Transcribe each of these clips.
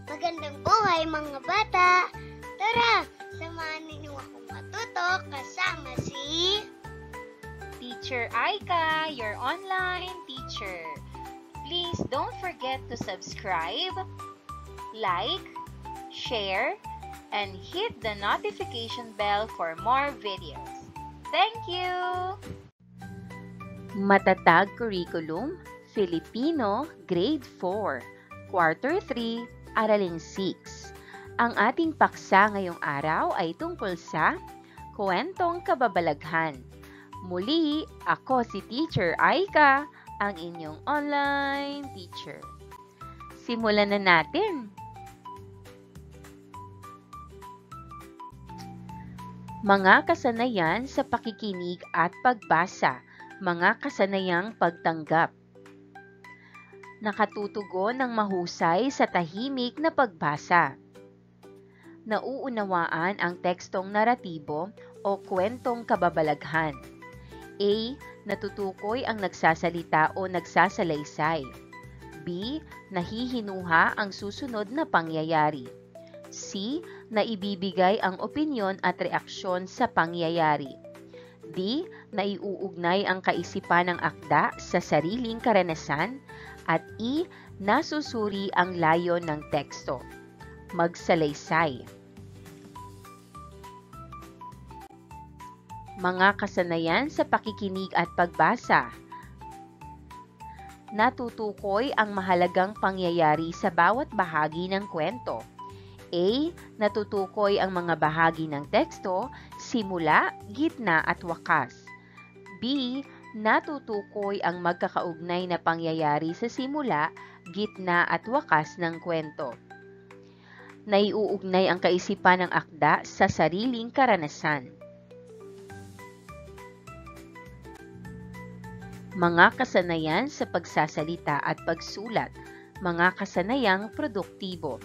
Magandang buhay mga bata! Tara, samahan ninyo akong matuto kasama si Teacher Aika, your online teacher. Please don't forget to subscribe, like, share, and hit the notification bell for more videos. Thank you! Matatag Curriculum, Filipino, Grade 4, Quarter 3, Aralin 6. Ang ating paksa ngayong araw ay tungkol sa Kwentong Kababalaghan. Muli, ako si Teacher Aika, ang inyong online teacher. Simulan na natin! Mga kasanayan sa pakikinig at pagbasa, mga kasanayang pagtanggap. Nakatutugon ng mahusay sa tahimik na pagbasa. Nauunawaan ang tekstong naratibo o kwentong kababalaghan. A. Natutukoy ang nagsasalita o nagsasalaysay. B. Nahihinuha ang susunod na pangyayari. C. Naibibigay ang opinyon at reaksyon sa pangyayari. D. Naiuugnay ang kaisipan ng akda sa sariling karanasan. At E. Nasusuri ang layon ng teksto. Magsalaysay. Mga kasanayan sa pakikinig at pagbasa. Natutukoy ang mahalagang pangyayari sa bawat bahagi ng kwento. A. Natutukoy ang mga bahagi ng teksto, simula, gitna at wakas. B. Natutukoy ang magkakaugnay na pangyayari sa simula, gitna at wakas ng kwento. Naiuugnay ang kaisipan ng akda sa sariling karanasan. Mga kasanayan sa pagsasalita at pagsulat, mga kasanayang produktibo.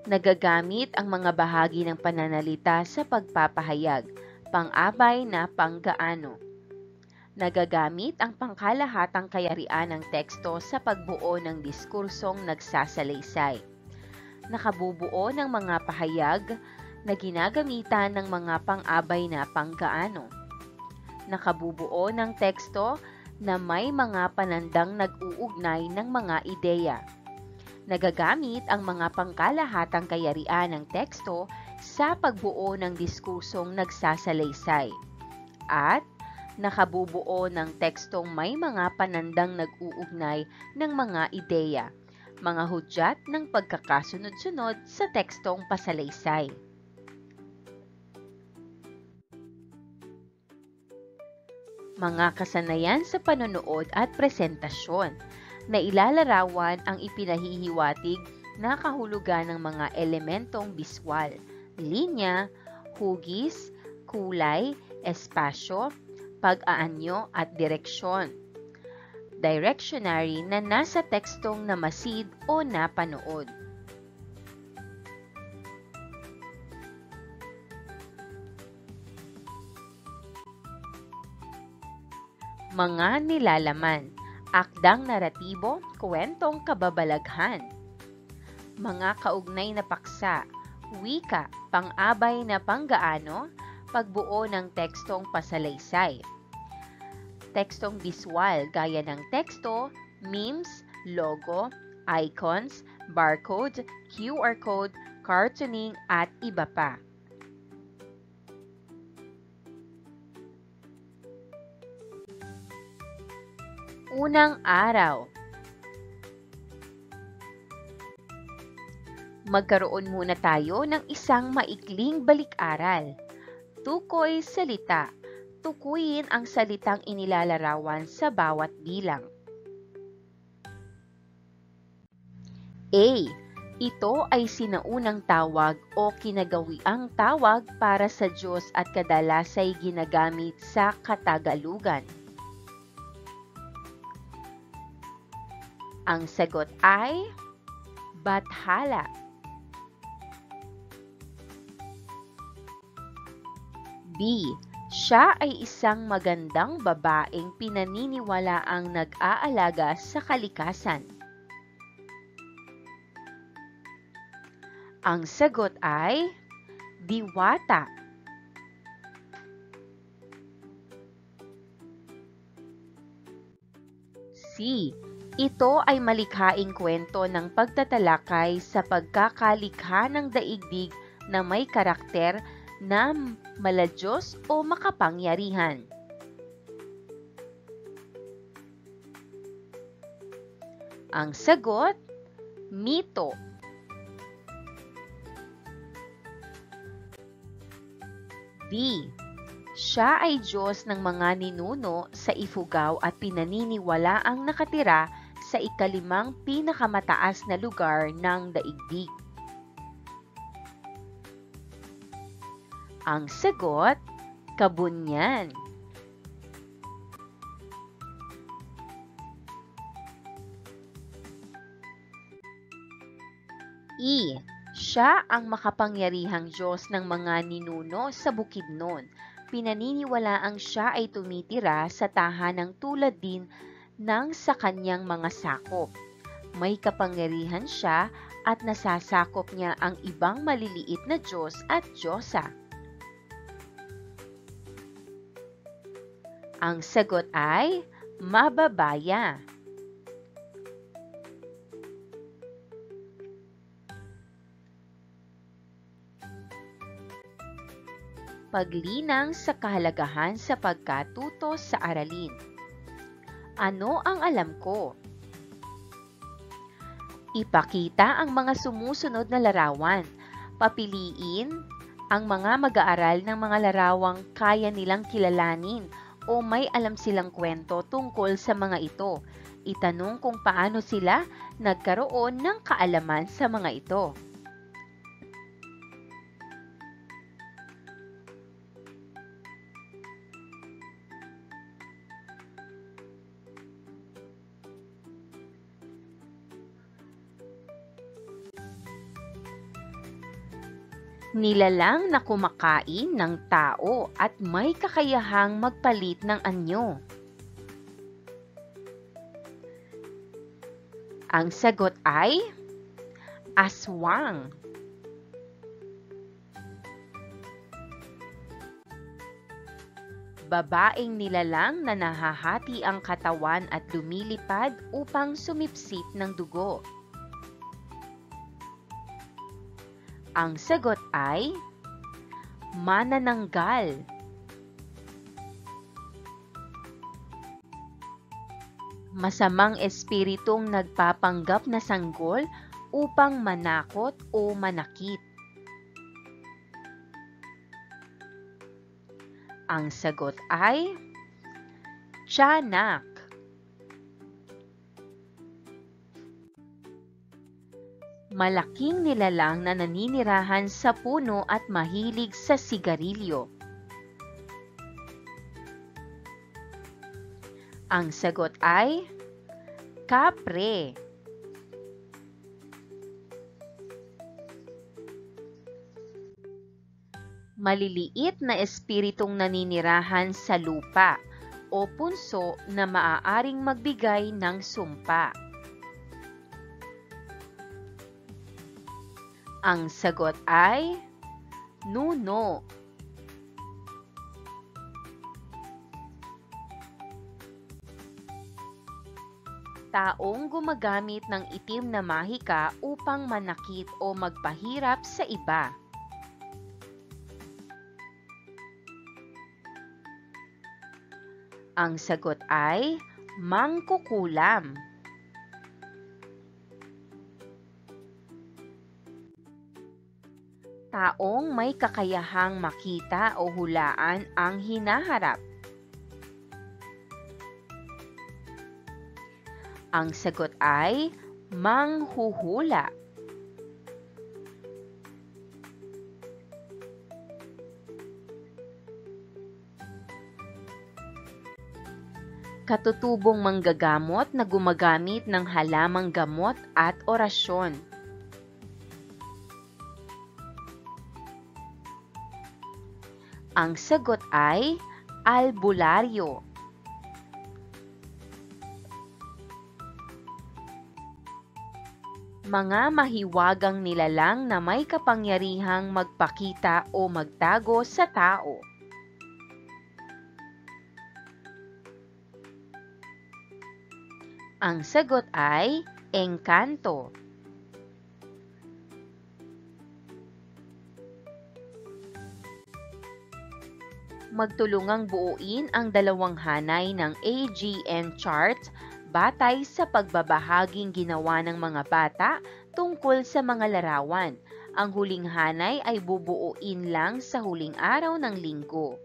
Nagagamit ang mga bahagi ng pananalita sa pagpapahayag, pang-abay na panggaano. Nagagamit ang pangkalahatang kayarian ng teksto sa pagbuo ng diskursong nagsasalaysay. Nakabubuo ng mga pahayag na ginagamitan ng mga pang-abay na panggaano. Nakabubuo ng teksto na may mga panandang nag-uugnay ng mga ideya. Nagagamit ang mga pangkalahatang kayarian ng teksto sa pagbuo ng diskursong nagsasalaysay. At nakabubuo ng tekstong may mga panandang nag-uugnay ng mga ideya, mga hudyat ng pagkakasunod-sunod sa tekstong pasalaysay. Mga kasanayan sa panonood at presentasyon, na ilalarawan ang ipinahihiwatig na kahulugan ng mga elementong biswal, linya, hugis, kulay, espasyo, pag-aanyo at direksyon. Directionary na nasa tekstong namasid o napanood. Mga nilalaman, akdang naratibo, kwentong kababalaghan. Mga kaugnay na paksa, wika, pang-abay na panggaano, pagbuo ng tekstong pasalaysay. Tekstong biswal gaya ng teksto, memes, logo, icons, barcode, QR code, cartooning at iba pa. Unang araw. Magkaroon muna tayo ng isang maikling balik-aral. Tukoy salita. Tukuyin ang salitang inilalarawan sa bawat bilang. A. Ito ay sinaunang tawag o kinagawiang tawag para sa Diyos at kadalasay ginagamit sa Katagalugan. Ang sagot ay Bathala. B. Siya ay isang magandang babaeng pinaniniwalaang nag-aalaga sa kalikasan. Ang sagot ay diwata. C. Ito ay malikhaing kwento ng pagtatalakay sa pagkakalikha ng daigdig na may karakter na maladyos o makapangyarihan. Ang sagot, mito. D. Siya ay Diyos ng mga ninuno sa Ifugao at pinaniniwalaang nakatira sa ikalimang pinakamataas na lugar ng daigdig. Ang sagot, Kabunyan. E. Siya ang makapangyarihang Diyos ng mga ninuno sa Bukidnon. Pinaniniwalaang siya ay tumitira sa tahanang tulad din ng sa kanyang mga sakop. May kapangyarihan siya at nasasakop niya ang ibang maliliit na Diyos at Diyosa. Ang sagot ay mababaya. Paglinang sa kahalagahan sa pagkatuto sa aralin. Ano ang alam ko? Ipakita ang mga sumusunod na larawan. Papiliin ang mga mag-aaral ng mga larawang kaya nilang kilalanin o may alam silang kwento tungkol sa mga ito. Itanong kung paano sila nagkaroon ng kaalaman sa mga ito. Nilalang na kumakain ng tao at may kakayahang magpalit ng anyo. Ang sagot ay aswang. Babaeng nilalang na nahahati ang katawan at lumilipad upang sumipsip ng dugo. Ang sagot ay manananggal. Masamang espiritong nagpapanggap na sanggol upang manakot o manakit. Ang sagot ay tiyanak. Malaking nilalang na naninirahan sa puno at mahilig sa sigarilyo. Ang sagot ay kapre. Maliliit na espiritong naninirahan sa lupa o punso na maaaring magbigay ng sumpa. Ang sagot ay nuno. Taong gumagamit ng itim na mahika upang manakit o magpahirap sa iba. Ang sagot ay mangkukulam. Taong may kakayahang makita o hulaan ang hinaharap. Ang sagot ay manghuhula. Katutubong manggagamot na gumagamit ng halamang gamot at orasyon. Ang sagot ay albularyo. mga mahiwagang nilalang na may kapangyarihang magpakita o magtago sa tao. Ang sagot ay engkanto. Magtulungang buuin ang dalawang hanay ng AGN chart batay sa pagbabahaging ginawa ng mga bata tungkol sa mga larawan. Ang huling hanay ay bubuuin lang sa huling araw ng linggo.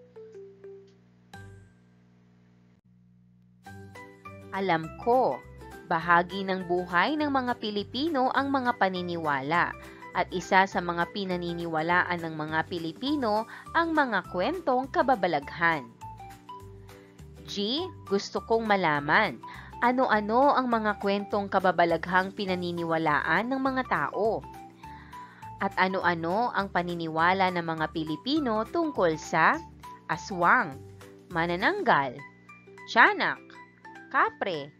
Alam ko, bahagi ng buhay ng mga Pilipino ang mga paniniwala. At isa sa mga pinaniniwalaan ng mga Pilipino ang mga kwentong kababalaghan. G. Gusto kong malaman, ano-ano ang mga kwentong kababalaghang pinaniniwalaan ng mga tao? At ano-ano ang paniniwala ng mga Pilipino tungkol sa aswang, manananggal, tiyanak, kapre,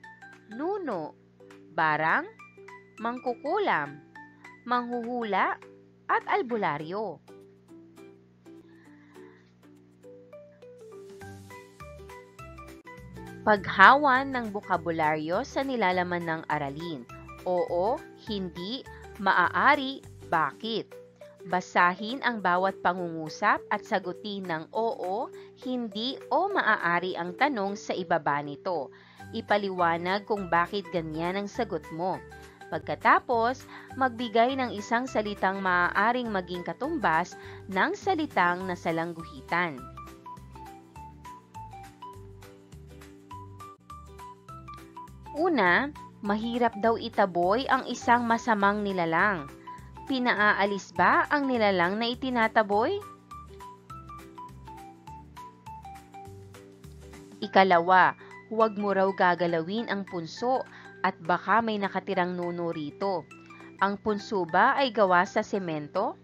nuno, barang, mangkukulam, manghuhula, at albularyo. Paghawan ng bokabularyo sa nilalaman ng aralin. Oo, hindi, maaari, bakit? Basahin ang bawat pangungusap at sagutin ng oo, hindi o maaari ang tanong sa ibaba nito. Ipaliwanag kung bakit ganyan ang sagot mo. Pagkatapos, magbigay ng isang salitang maaaring maging katumbas ng salitang nasalangguhitan. Una, mahirap daw itaboy ang isang masamang nilalang. Pinaaalis ba ang nilalang na itinataboy? Ikalawa, huwag mo raw gagalawin ang punso at baka may nakatirang nuno rito. Ang punso ba ay gawa sa semento?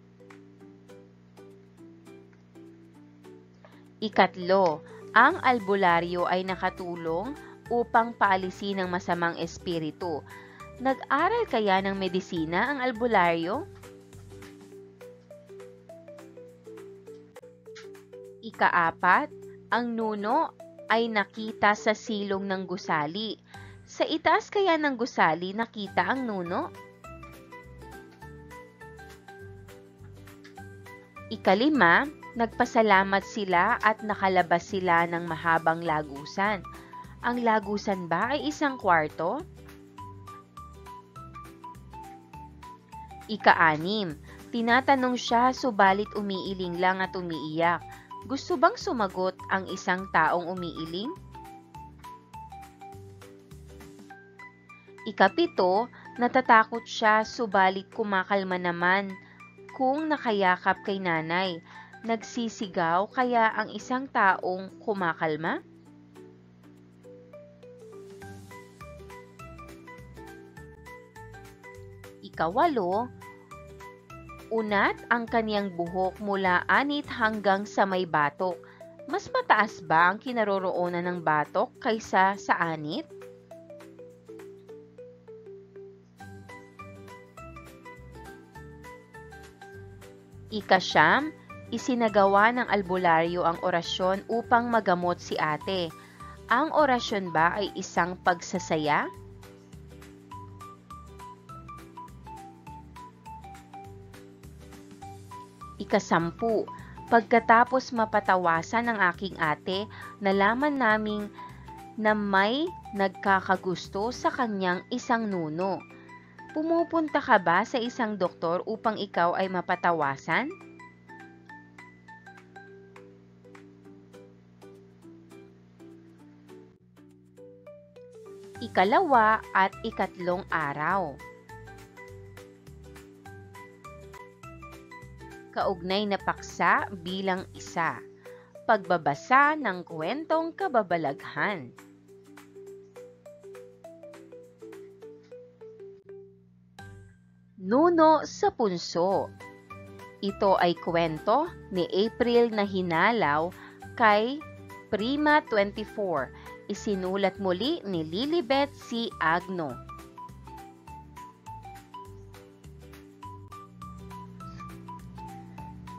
Ikatlo, ang albularyo ay nakatulong upang paalisin ang masamang espiritu. Nag-aral kaya ng medisina ang albularyo? Ikaapat, ang nuno ay nakita sa silong ng gusali. Sa itaas kaya ng gusali nakita ang nuno? Ikalima, nagpasalamat sila at nakalabas sila ng mahabang lagusan. Ang lagusan ba ay isang kwarto? Ika-anim, tinatanong siya subalit umiiling lang at umiiyak. Gusto bang sumagot ang isang taong umiiling? Ikapito, natatakot siya subalit kumakalma naman kung nakayakap kay nanay. Nagsisigaw kaya ang isang taong kumakalma? Ikawalo, unat ang kaniyang buhok mula anit hanggang sa may batok. Mas mataas ba ang kinaroroonan ng batok kaysa sa anit? Ika-siyam, isinagawa ng albularyo ang orasyon upang magamot si ate. Ang orasyon ba ay isang pagsasaya? Ika-sampu, pagkatapos mapatawasan ng aking ate, nalaman naming na may nagkakagusto sa kanyang isang nuno. Pumupunta ka ba sa isang doktor upang ikaw ay mapatawasan? Ikalawa at ikatlong araw. Kaugnay na paksa bilang isa. Pagbabasa ng kwentong kababalaghan. Nuno sa punso. Ito ay kwento ni April na hinalaw kay Prima 24. Isinulat muli ni Lilibet C. Agno.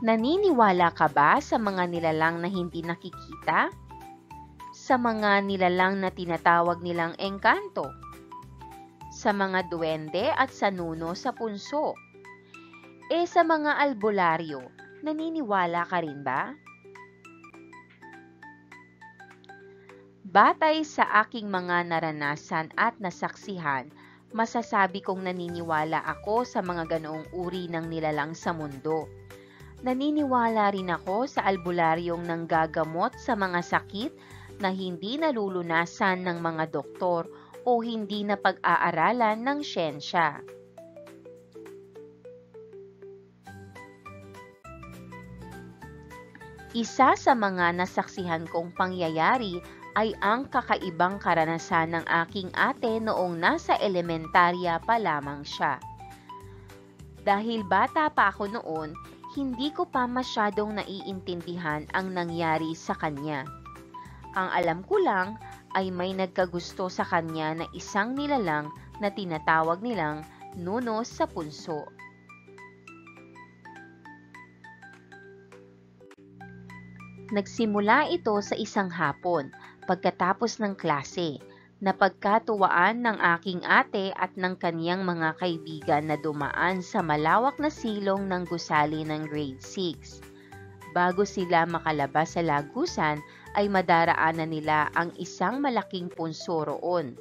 Naniniwala ka ba sa mga nilalang na hindi nakikita? Sa mga nilalang na tinatawag nilang engkanto? Sa mga duwende at sanuno sa punso? Sa mga albularyo, naniniwala ka rin ba? Batay sa aking mga naranasan at nasaksihan, masasabi kong naniniwala ako sa mga ganoong uri ng nilalang sa mundo. Naniniwala rin ako sa albularyong nanggagamot sa mga sakit na hindi nalulunasan ng mga doktor o hindi na pag-aaralan ng siyensya. Isa sa mga nasaksihan kong pangyayari ay ang kakaibang karanasan ng aking ate noong nasa elementarya pa lamang siya. Dahil bata pa ako noon, hindi ko pa masyadong naiintindihan ang nangyari sa kanya. Ang alam ko lang ay may nagkagusto sa kanya na isang nilalang na tinatawag nilang nuno sa punso. Nagsimula ito sa isang hapon, pagkatapos ng klase, na pagkatuwaan ng aking ate at ng kaniyang mga kaibigan na dumaan sa malawak na silong ng gusali ng grade 6. Bago sila makalabas sa lagusan, ay madaraanan nila ang isang malaking punso roon.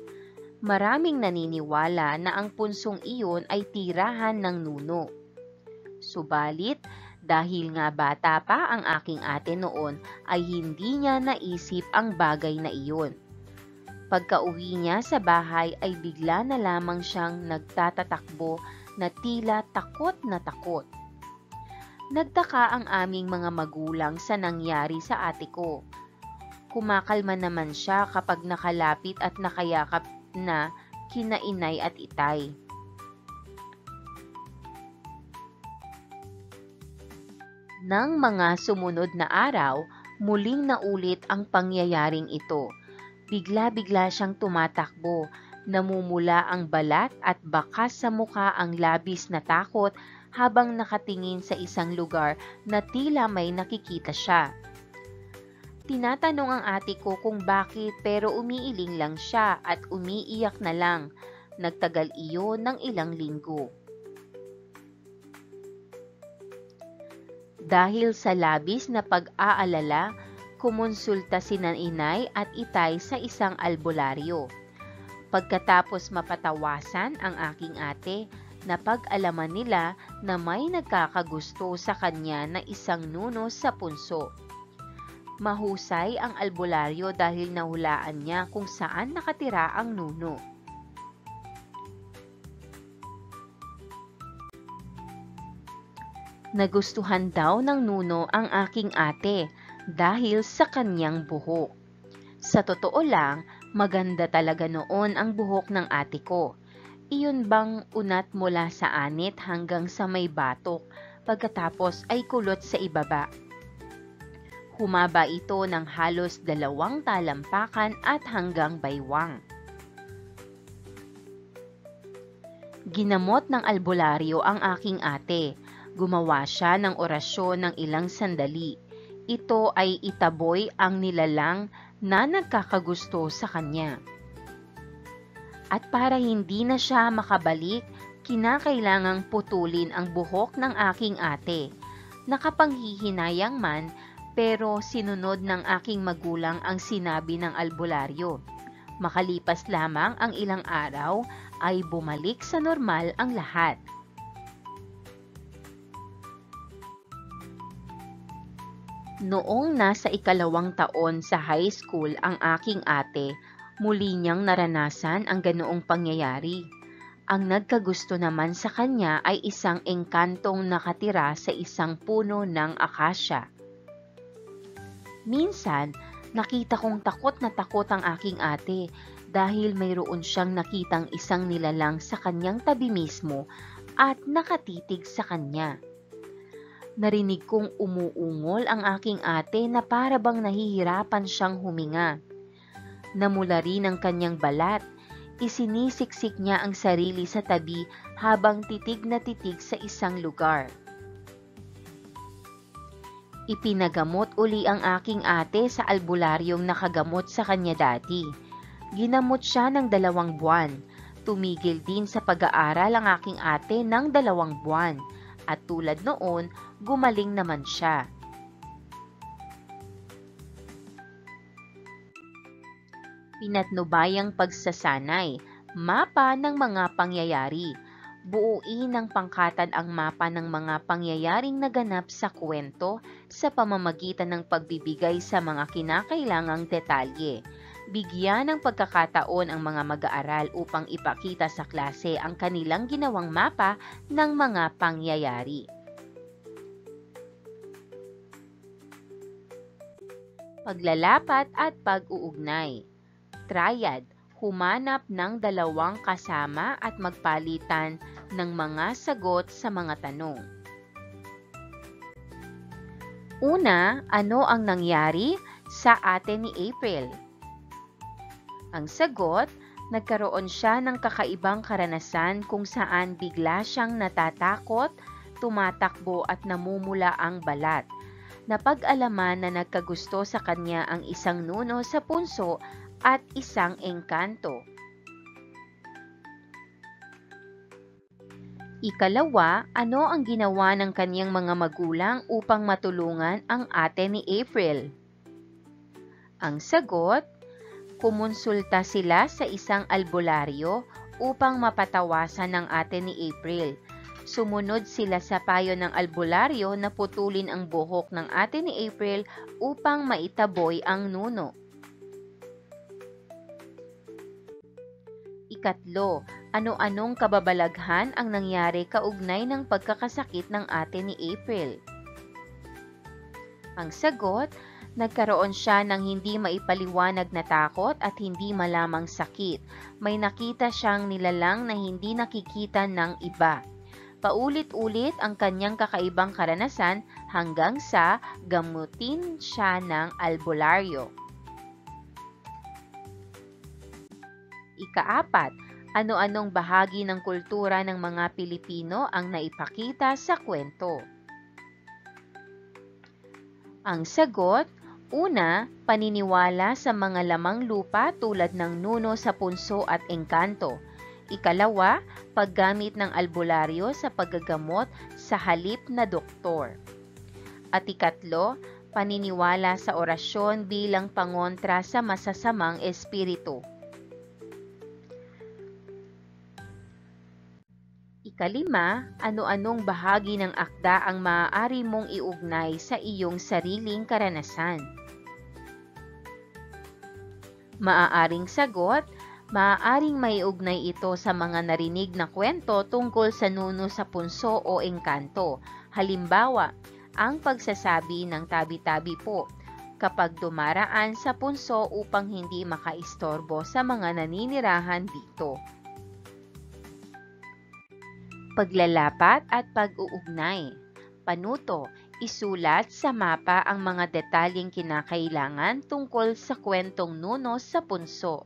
Maraming naniniwala na ang punsong iyon ay tirahan ng nuno. Subalit, dahil nga bata pa ang aking ate noon, ay hindi niya naisip ang bagay na iyon. Pagka-uwi niya sa bahay ay bigla na lamang siyang nagtatatakbo na tila takot na takot. Nagtaka ang aming mga magulang sa nangyari sa ate ko. Kumakalma naman siya kapag nakalapit at nakayakap na kina inay at itay. Nang mga sumunod na araw, muling naulit ang pangyayaring ito. Bigla-bigla siyang tumatakbo, namumula ang balat at bakas sa mukha ang labis na takot habang nakatingin sa isang lugar na tila may nakikita siya. Tinatanong ang ate ko kung bakit pero umiiling lang siya at umiiyak na lang. Nagtagal iyon ng ilang linggo. Dahil sa labis na pag-aalala, kumonsulta sina inay at itay sa isang albularyo. Pagkatapos mapatawasan ang aking ate, napag-alaman nila na may nagkakagusto sa kanya na isang nuno sa punso. Mahusay ang albularyo dahil nahulaan niya kung saan nakatira ang nuno. Nagustuhan daw ng nuno ang aking ate dahil sa kanyang buhok. Sa totoo lang, maganda talaga noon ang buhok ng ate ko. Iyon bang unat mula sa anit hanggang sa may batok, pagkatapos ay kulot sa ibaba. Humaba ito ng halos 2 talampakan at hanggang baywang. Ginamot ng albularyo ang aking ate. Gumawa siya ng orasyon ng ilang sandali. Ito ay itaboy ang nilalang na nagkakagusto sa kanya. At para hindi na siya makabalik, kinakailangang putulin ang buhok ng aking ate. Nakapanghihinayang man, pero sinunod ng aking magulang ang sinabi ng albularyo. Makalipas lamang ang ilang araw, ay bumalik sa normal ang lahat. Noong nasa 2 taon sa high school ang aking ate, muli niyang naranasan ang ganoong pangyayari. Ang nagkagusto naman sa kanya ay isang engkantong nakatira sa isang puno ng akasya. Minsan, nakita kong takot na takot ang aking ate dahil mayroon siyang nakitang isang nilalang sa kanyang tabi mismo at nakatitig sa kanya. Narinig kong umuungol ang aking ate na para bang nahihirapan siyang huminga. Namula rin ang kanyang balat, isinisiksik niya ang sarili sa tabi habang titig na titig sa isang lugar. Ipinagamot uli ang aking ate sa albularyong nakagamot sa kanya dati. Ginamot siya ng 2 buwan. Tumigil din sa pag-aaral ang aking ate ng 2 buwan. At tulad noon, gumaling naman siya. Pinatnubayang pagsasanay, mapa ng mga pangyayari. Buuin ng pangkatan ang mapa ng mga pangyayaring naganap sa kwento sa pamamagitan ng pagbibigay sa mga kinakailangang detalye. Bigyan ng pagkakataon ang mga mag-aaral upang ipakita sa klase ang kanilang ginawang mapa ng mga pangyayari. Paglalapat at pag-uugnay. Triad, humanap ng 2 kasama at magpalitan ng mga sagot sa mga tanong. Una, ano ang nangyari sa ate ni April? Ang sagot, nagkaroon siya ng kakaibang karanasan kung saan bigla siyang natatakot, tumatakbo at namumula ang balat. Napag-alaman na nagkagusto sa kanya ang isang nuno sa punso at isang engkanto. Ikalawa, ano ang ginawa ng kanyang mga magulang upang matulungan ang ate ni April? Ang sagot, kumonsulta sila sa isang albularyo upang mapatawasan ng ate ni April. Sumunod sila sa payo ng albularyo na putulin ang buhok ng ate ni April upang maitaboy ang nuno. Ikatlo, ano-anong kababalaghan ang nangyari kaugnay ng pagkakasakit ng ate ni April? Ang sagot, nagkaroon siya ng hindi maipaliwanag na takot at hindi malamang sakit. May nakita siyang nilalang na hindi nakikita ng iba. Paulit-ulit ang kanyang kakaibang karanasan hanggang sa gamutin siya ng albularyo. Ika-4, ano-anong bahagi ng kultura ng mga Pilipino ang naipakita sa kwento? Ang sagot, una, paniniwala sa mga lamang lupa tulad ng nuno sa punso at engkanto. Ikalawa, paggamit ng albularyo sa paggagamot sa halip na doktor. At ikatlo, paniniwala sa orasyon bilang pangontra sa masasamang espiritu. Ikalima, ano-anong bahagi ng akda ang maaari mong iugnay sa iyong sariling karanasan? Maaaring sagot, maaaring maiugnay ito sa mga narinig na kwento tungkol sa nuno sa punso o engkanto. Halimbawa, ang pagsasabi ng tabi-tabi po kapag dumaraan sa punso upang hindi makaistorbo sa mga naninirahan dito. Paglalapat at pag-uugnay. Panuto, isulat sa mapa ang mga detalyeng kinakailangan tungkol sa kwentong nuno sa punso.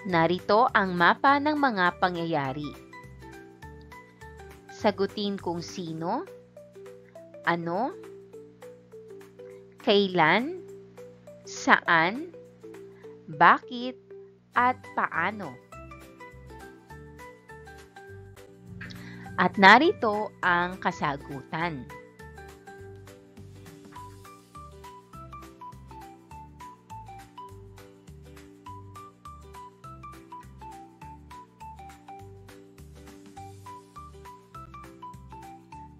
Narito ang mapa ng mga pangyayari. Sagutin kung sino, ano, kailan, saan, bakit, at paano. At narito ang kasagutan.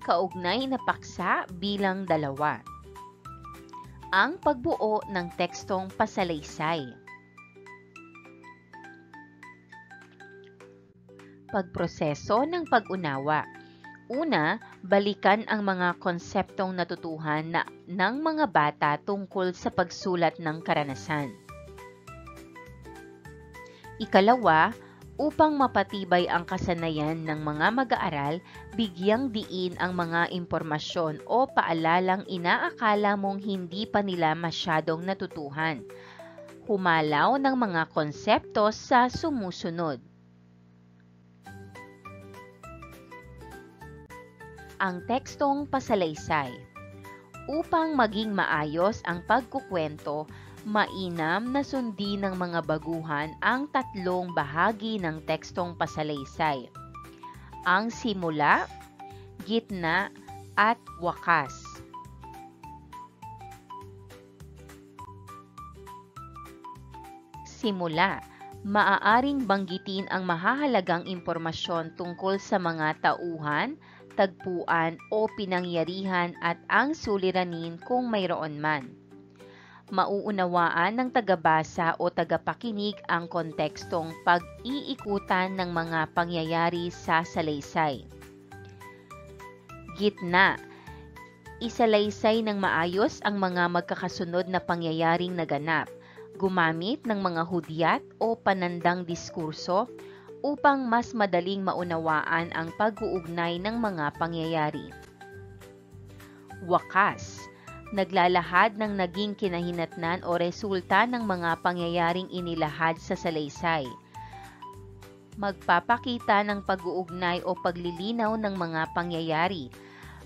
Kaugnay na paksa bilang 2. Ang pagbuo ng tekstong pasalaysay. Pagproseso ng pag-unawa. Una, balikan ang mga konseptong natutuhan ng mga bata tungkol sa pagsulat ng karanasan. Ikalawa, upang mapatibay ang kasanayan ng mga mag-aaral, bigyang diin ang mga impormasyon o paalalang inaakala mong hindi pa nila masyadong natutuhan. Humalaw ng mga konsepto sa sumusunod. ang tekstong pasalaysay. Upang maging maayos ang pagkukwento, mainam na sundin ng mga baguhan ang tatlong bahagi ng tekstong pasalaysay: ang simula, gitna, at wakas. Simula. Maaaring banggitin ang mahahalagang impormasyon tungkol sa mga tauhan, tagpuan o pinangyarihan at ang suliranin kung mayroon man. Mauunawaan ng tagabasa o tagapakinig ang kontekstong pag-iikutan ng mga pangyayari sa salaysay. Gitna. Isalaysay ng maayos ang mga magkakasunod na pangyayaring naganap, gumamit ng mga hudyat o panandang diskurso upang mas madaling maunawaan ang pag-uugnay ng mga pangyayari. Wakas. Naglalahad ng naging kinahinatnan o resulta ng mga pangyayaring inilahad sa salaysay. Magpapakita ng pag-uugnay o paglilinaw ng mga pangyayari.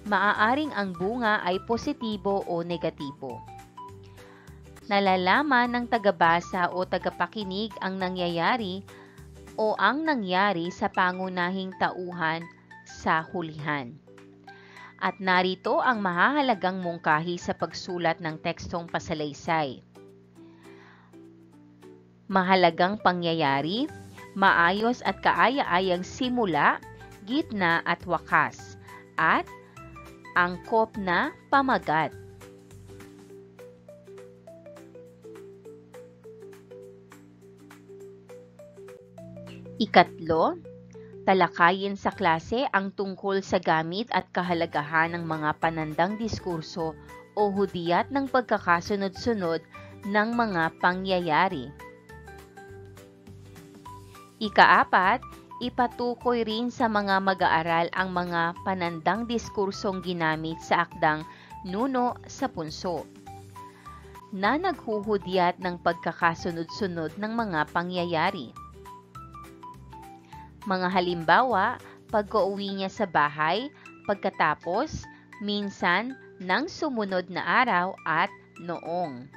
Maaaring ang bunga ay positibo o negatibo. Nalalaman ng tagabasa o tagapakinig ang nangyayari o ang nangyari sa pangunahing tauhan sa hulihan. At narito ang mahahalagang mungkahi sa pagsulat ng tekstong pasalaysay. Mahalagang pangyayari, maayos at kaaya-ayang simula, gitna at wakas, at angkop na pamagat. Ikatlo, talakayin sa klase ang tungkol sa gamit at kahalagahan ng mga panandang diskurso o hudyat ng pagkakasunod-sunod ng mga pangyayari. Ikaapat, ipatukoy rin sa mga mag-aaral ang mga panandang diskursong ginamit sa akdang Nuno sa Punso, na naghuhudyat ng pagkakasunod-sunod ng mga pangyayari. Mga halimbawa, pag-uwi niya sa bahay, pagkatapos, minsan, ng sumunod na araw at noong.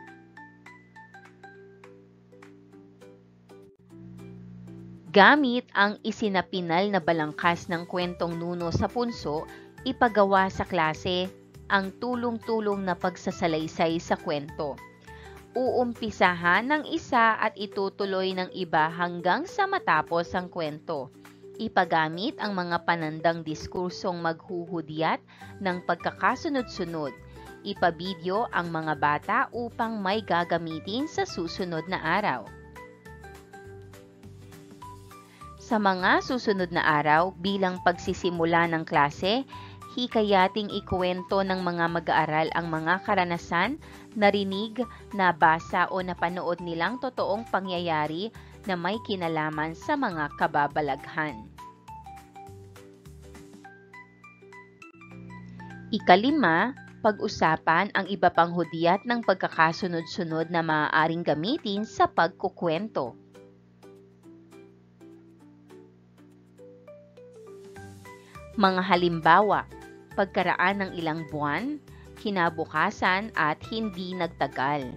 Gamit ang isinapinal na balangkas ng kwentong Nuno sa Punso, ipagawa sa klase ang tulong-tulong na pagsasalaysay sa kwento. Uumpisahan ng isa at itutuloy ng iba hanggang sa matapos ang kwento. Ipagamit ang mga panandang diskursong maghuhudyat ng pagkakasunod-sunod. Ipabidyo ang mga bata upang may gagamitin sa susunod na araw. Sa mga susunod na araw, bilang pagsisimula ng klase, hikayating ikwento ng mga mag-aaral ang mga karanasan, narinig, nabasa o napanood nilang totoong pangyayari na may kinalaman sa mga kababalaghan. Ikalima, pag-usapan ang iba pang hudyat ng pagkakasunod-sunod na maaaring gamitin sa pagkukwento. Mga halimbawa, pagkaraan ng ilang buwan, kinabukasan at hindi nagtagal.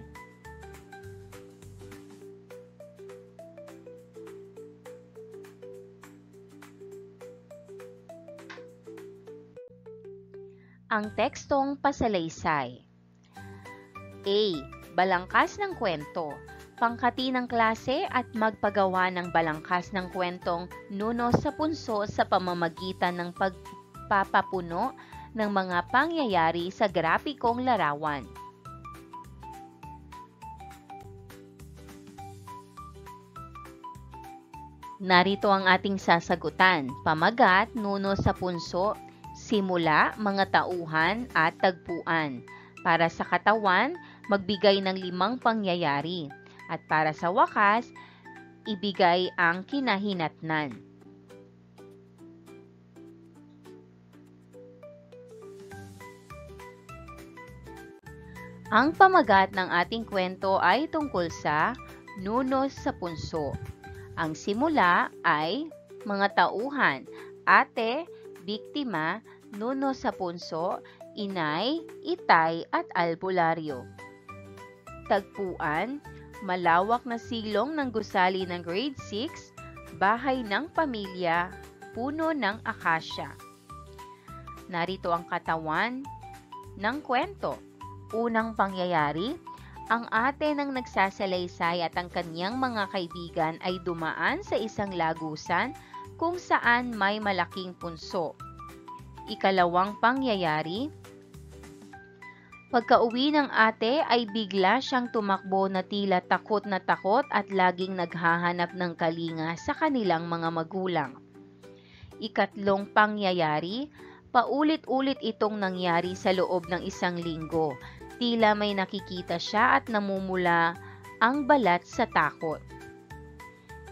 Ang tekstong pasalaysay. A. Balangkas ng kwento. Pangkati ng klase at magpagawa ng balangkas ng kwentong Nuno sa Punso sa pamamagitan ng pagpapapuno ng mga pangyayari sa grapikong larawan. Narito ang ating sasagutan. Pamagat, Nuno sa Punso, simula, mga tauhan at tagpuan. Para sa katawan, magbigay ng 5 pangyayari. At para sa wakas, ibigay ang kinahinatnan. Ang pamagat ng ating kwento ay tungkol sa Nuno sa Punso. Ang simula ay mga tauhan, ate, biktima, nuno sa punso, inay, itay at albularyo. Tagpuan, malawak na silong ng gusali ng grade 6, bahay ng pamilya, puno ng akasya. Narito ang katawan ng kwento. Unang pangyayari, ang ate ng nagsasalaysay at ang kanyang mga kaibigan ay dumaan sa isang lagusan kung saan may malaking punso. Ikalawang pangyayari, pagka-uwi ng ate ay bigla siyang tumakbo na tila takot na takot at laging naghahanap ng kalinga sa kanilang mga magulang. Ikatlong pangyayari, paulit-ulit itong nangyari sa loob ng isang linggo. Tila may nakikita siya at namumula ang balat sa takot.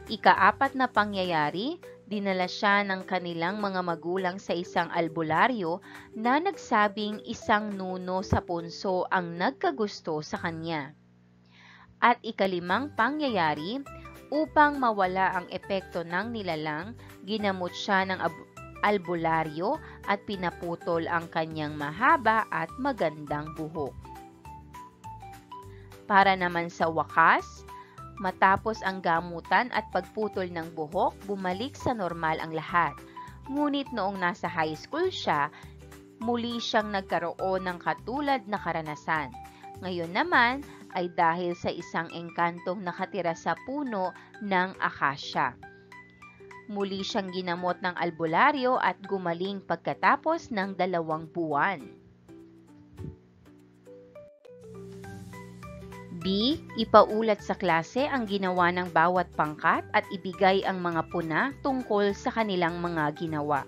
Ika-4 na pangyayari, dinala siya ng kanilang mga magulang sa isang albularyo na nagsabing isang nuno sa punso ang nagkagusto sa kanya. At ika-5 pangyayari, upang mawala ang epekto ng nilalang, ginamot siya ng albularyo at pinaputol ang kanyang mahaba at magandang buhok. Para naman sa wakas, matapos ang gamutan at pagputol ng buhok, bumalik sa normal ang lahat. Ngunit noong nasa high school siya, muli siyang nagkaroon ng katulad na karanasan. Ngayon naman ay dahil sa isang engkantong nakatira sa puno ng akasya. Muli siyang ginamot ng albularyo at gumaling pagkatapos ng 2 buwan. B. Ipaulat sa klase ang ginawa ng bawat pangkat at ibigay ang mga puna tungkol sa kanilang mga ginawa.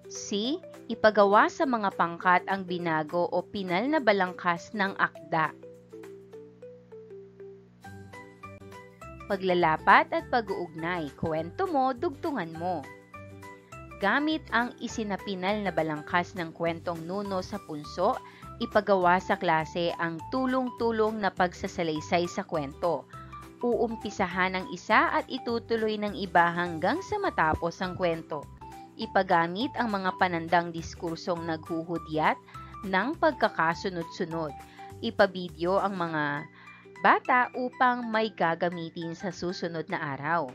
C. Ipagawa sa mga pangkat ang binago o pinal na balangkas ng akda. Paglalapat at pag-uugnay, kwento mo, dugtungan mo. Gamit ang isinapinal na balangkas ng kwentong nuno sa punso, ipagawa sa klase ang tulong-tulong na pagsasalaysay sa kwento. Uumpisahan ng isa at itutuloy ng iba hanggang sa matapos ang kwento. Ipagamit ang mga panandang diskursong naghuhudyat ng pagkakasunod-sunod. Ipabidyo ang mga bata upang may gagamitin sa susunod na araw.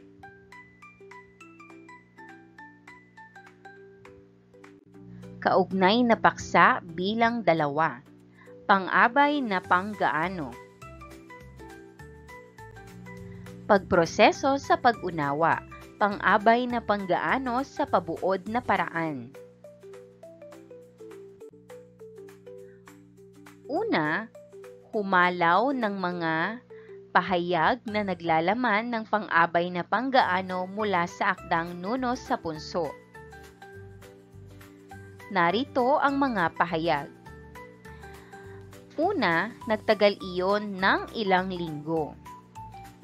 Kaugnay na paksa bilang 2. Pang-abay na panggaano. Pagproseso sa pag-unawa. Pang-abay na panggaano sa pabuod na paraan. Una, humalaw ng mga pahayag na naglalaman ng pang-abay na panggaano mula sa akdang nuno sa punso. Narito ang mga pahayag. Una, nagtagal iyon ng ilang linggo.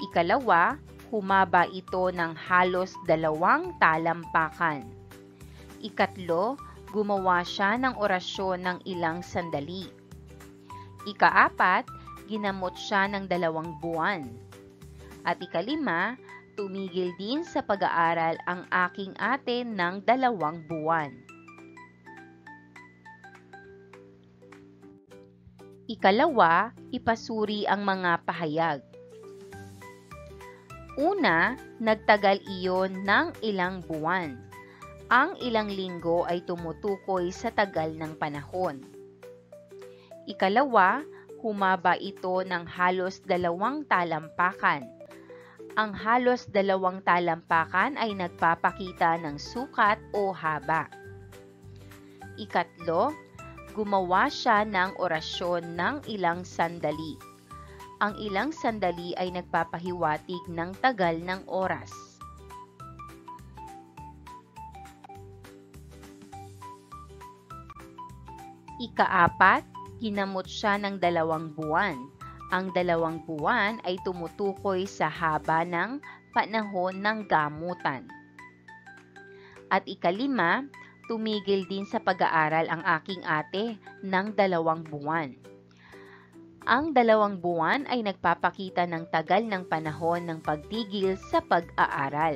Ikalawa, humaba ito ng halos 2 talampakan. Ikatlo, gumawa siya ng orasyon ng ilang sandali. Ika-4, ginamot siya ng 2 buwan. At ika-5, tumigil din sa pag-aaral ang aking ate ng 2 buwan. Ikalawa, ipasuri ang mga pahayag. Una, nagtagal iyon ng ilang buwan. Ang ilang linggo ay tumutukoy sa tagal ng panahon. Ikalawa, humaba ito ng halos 2 talampakan. Ang halos 2 talampakan ay nagpapakita ng sukat o haba. Ikatlo, gumawa siya ng orasyon ng ilang sandali. Ang ilang sandali ay nagpapahiwatig ng tagal ng oras. Ika-4, ginamot siya ng 2 buwan. Ang 2 buwan ay tumutukoy sa haba ng panahon ng gamutan. At ika-5, tumigil din sa pag-aaral ang aking ate ng 2 buwan. Ang 2 buwan ay nagpapakita ng tagal ng panahon ng pagtigil sa pag-aaral.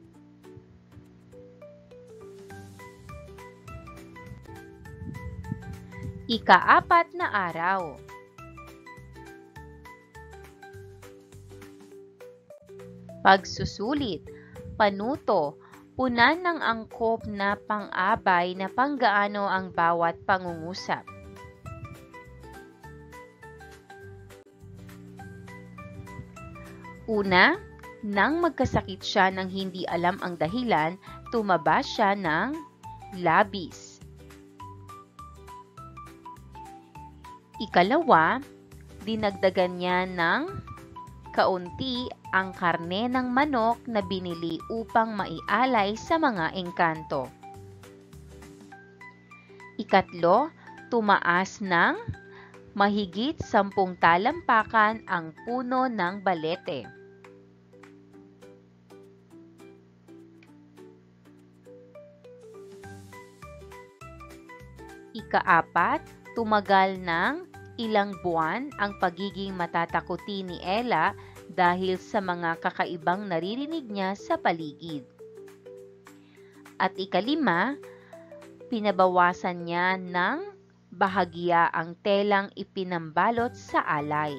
Ika-4 na araw. Pagsusulit, panuto, punan ng angkop na pang-abay na panggaano ang bawat pangungusap. Una, nang magkasakit siya ng hindi alam ang dahilan, tumaba siya ng labis. Ikalawa, dinagdagan niya ng kaunti ang karne ng manok na binili upang maialay sa mga engkanto. Ikatlo, tumaas ng mahigit 10 talampakan ang puno ng balete. Ika-4, tumagal ng ilang buwan ang pagiging matatakuti ni Ella dahil sa mga kakaibang naririnig niya sa paligid. At ika-5, pinabawasan niya ng bahagya ang telang ipinambalot sa alay.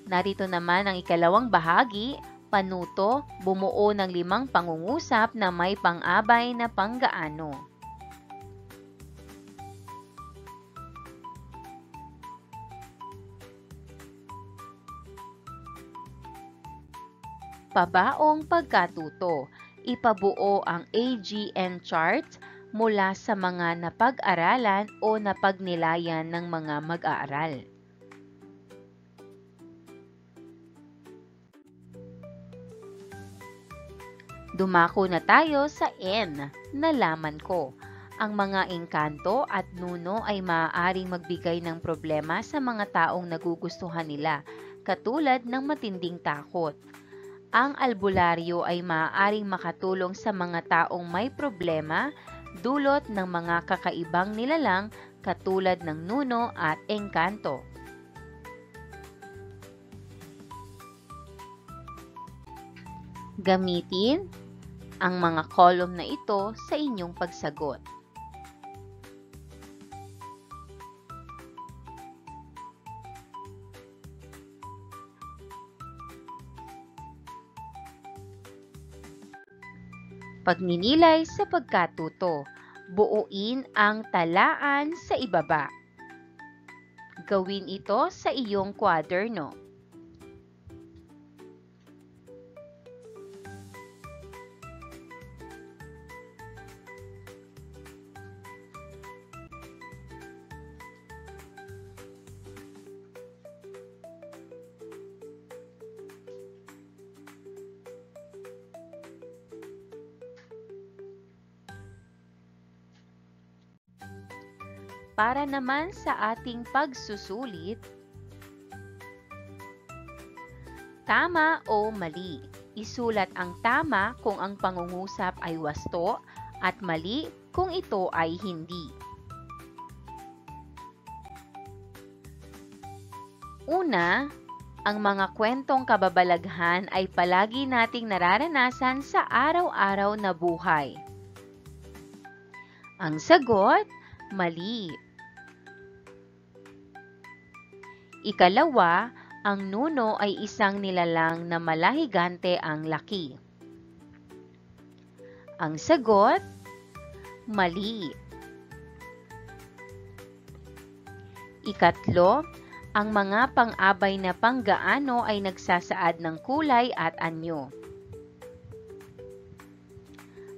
Narito naman ang ikalawang bahagi, panuto, bumuo ng 5 pangungusap na may pang-abay na panggaano. Pabaong pagkatuto, ipabuo ang AGN chart mula sa mga napag-aralan o napagnilayan ng mga mag-aaral. Dumako na tayo sa N, nalaman ko. Ang mga engkanto at nuno ay maaaring magbigay ng problema sa mga taong nagugustuhan nila, katulad ng matinding takot. Ang albularyo ay maaaring makatulong sa mga taong may problema dulot ng mga kakaibang nilalang katulad ng nuno at engkanto. Gamitin ang mga column na ito sa inyong pagsagot. Pagninilay sa pagkatuto, buuin ang talaan sa ibaba. Gawin ito sa iyong kwaderno. Para naman sa ating pagsusulit, tama o mali. Isulat ang tama kung ang pangungusap ay wasto at mali kung ito ay hindi. Una, ang mga kwentong kababalaghan ay palagi nating nararanasan sa araw-araw na buhay. Ang sagot, mali. Ikalawa, ang nuno ay isang nilalang na malahigante ang laki. Ang sagot, mali. Ikatlo, ang mga pang-abay na panggaano ay nagsasaad ng kulay at anyo.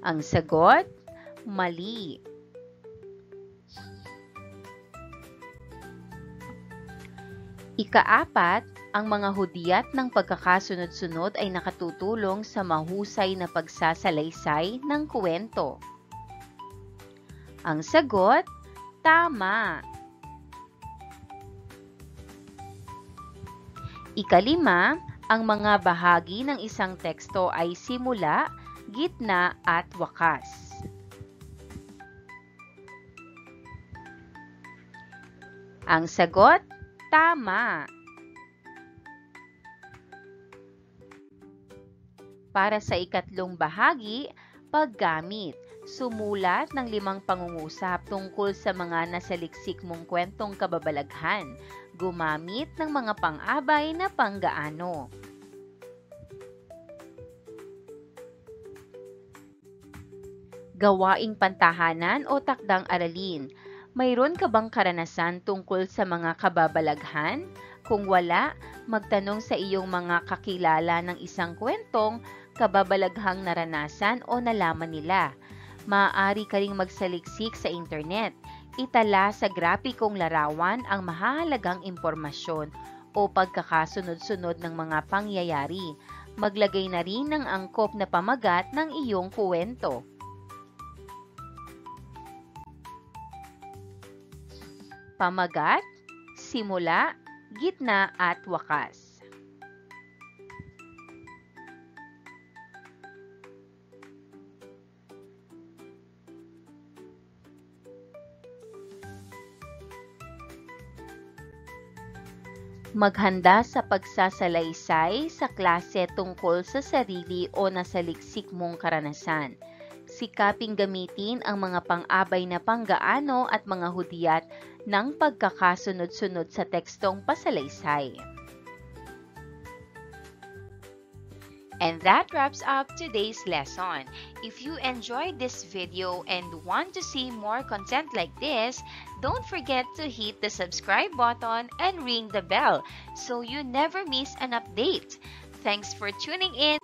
Ang sagot, mali. Ika-4, ang mga hudyat ng pagkakasunod-sunod ay nakatutulong sa mahusay na pagsasalaysay ng kwento. Ang sagot, tama. Ika-5, ang mga bahagi ng isang teksto ay simula, gitna at wakas. Ang sagot, tama. Para sa ikatlong bahagi, paggamit. Sumulat ng 5 pangungusap tungkol sa mga nasaliksik mong kwentong kababalaghan. Gumamit ng mga pang-abay na panggaano. Gawaing pantahanan o takdang aralin. Mayroon ka bang karanasan tungkol sa mga kababalaghan? Kung wala, magtanong sa iyong mga kakilala ng isang kwentong kababalaghang naranasan o nalaman nila. Maaari ka ring magsaliksik sa internet. Itala sa grapikong larawan ang mahahalagang impormasyon o pagkakasunod-sunod ng mga pangyayari. Maglagay na rin ng angkop na pamagat ng iyong kwento. Pamagat, simula, gitna at wakas. Maghanda sa pagsasalaysay sa klase tungkol sa sarili o nasaliksik mong karanasan. Sikaping gamitin ang mga pang-abay na panggaano at mga hudyat ng pagkakasunod-sunod sa tekstong pasalaysay. And that wraps up today's lesson. If you enjoyed this video and want to see more content like this, don't forget to hit the subscribe button and ring the bell so you never miss an update. Thanks for tuning in.